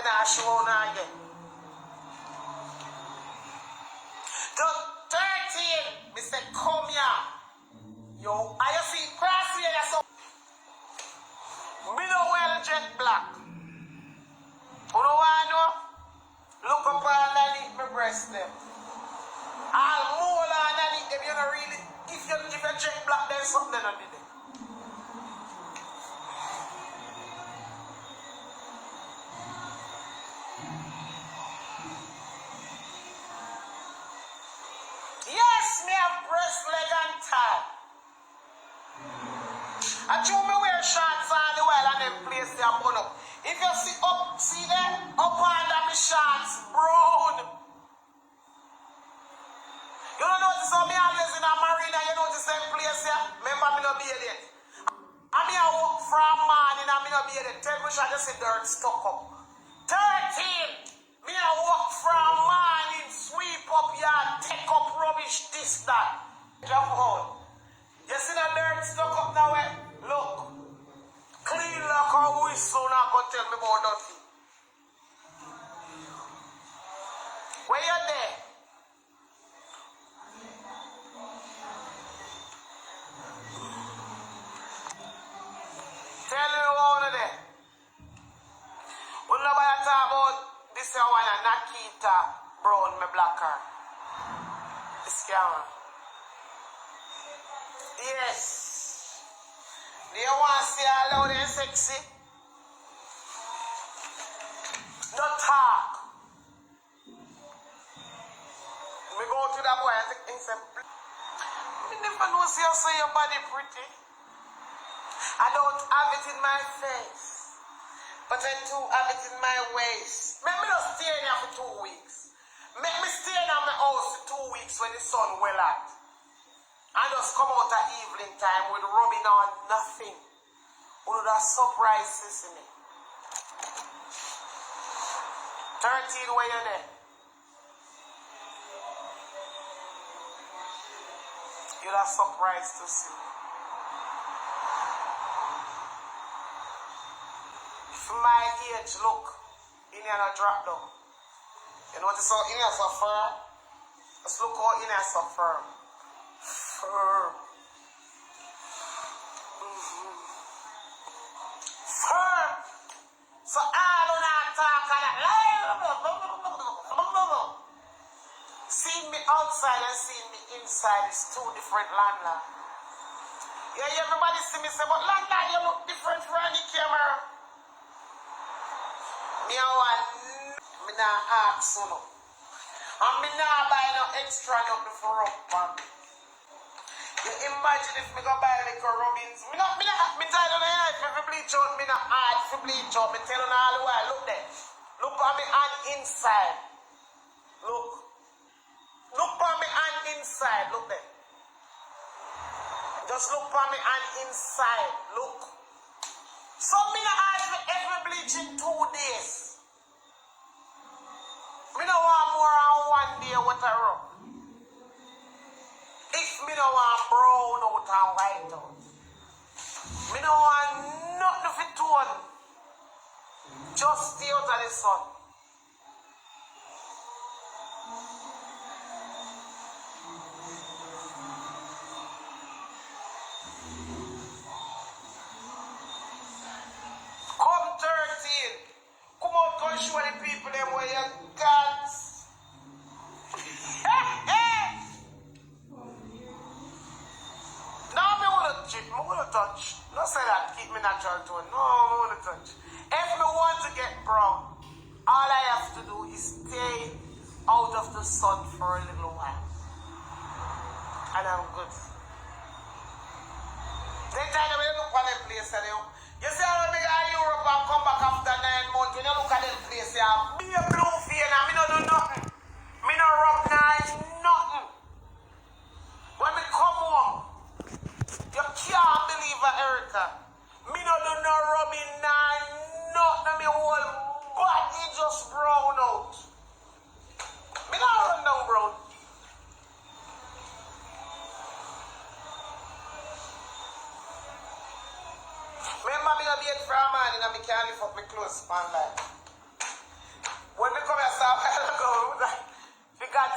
me not show now again. To 13, me say, come here. Yo, I see cross here, so. Me no well jet black. You know what I know? Look up underneath my breast them. All more underneath them, you know really. If you jet black, there's something under there. Yes, me have breast, leg, and thigh. I show me wear shorts all the while and then place their bun up. If you see up, see there, up under my shorts, brown. You don't notice how me always in a marina, you know the same place here? Remember me no be there. I mean I walk from morning and me no be there. Tell me I just see dirt stuck up. 13. Me I walk from morning, sweep up yard, take up rubbish, this, that. Jump on. You see the dirt stuck up now, eh? Look. Clean like a whistle, not gonna tell me about nothing. Where you there? Tell me what there. When nobody talk about this one and Nakita Brown, my blacker. This camera. Yes. Do you want to see how loud and sexy? No talk. We go to that boy and say, I never know see how say your body pretty. I don't have it in my face, but I do have it in my waist. Make me not stay in here for 2 weeks. Make me stay in my house for 2 weeks when the sun well out. I just come out at evening time with rubbing on nothing. One of the surprises in it. 13 where you there? You're a surprise to see. For my age, look, in here no drop down. You notice how in here so firm? Just look how in here so firm. Firm. Firm. So I don't talk and seeing me outside and seeing me inside is two different landlords. Yeah, everybody see me say, but landlord, you look different from the camera. Me not ask you no. And me not buy no extra nothing for rub. You imagine if me go buy like a Robbins. Me tell you now, if me bleach out, me not hard for bleach out. Me tell you all the while, look there. Look on me hand inside. Look. Look on me hand inside, look there. Just look on me hand inside, look. So me not hard for every bleach in 2 days. Me no want more than 1 day with a rub. If me no want brown out and white out. Me no want nothing for tone. Just stay out of the sun. Come 13. Come out and show the people them where you got. I want to touch. Don't say that. Keep me natural tone. No, I want to touch. If me want to get brown, all I have to do is stay out of the sun for a little while. And I'm good. Then time when you look at the place, you see how we go to Europe and come back after 9 months. When you look at the place, you have be a blue fear and me no do nothing. Me no rub nothing. When me come home, you can't believe it, Erica. Me no do no rubbing, nothing. Me whole body just brown out. Me not run down brown. Remember me no be it for a man and me can't lift up my clothes span like. When they come here, stop, I go. She got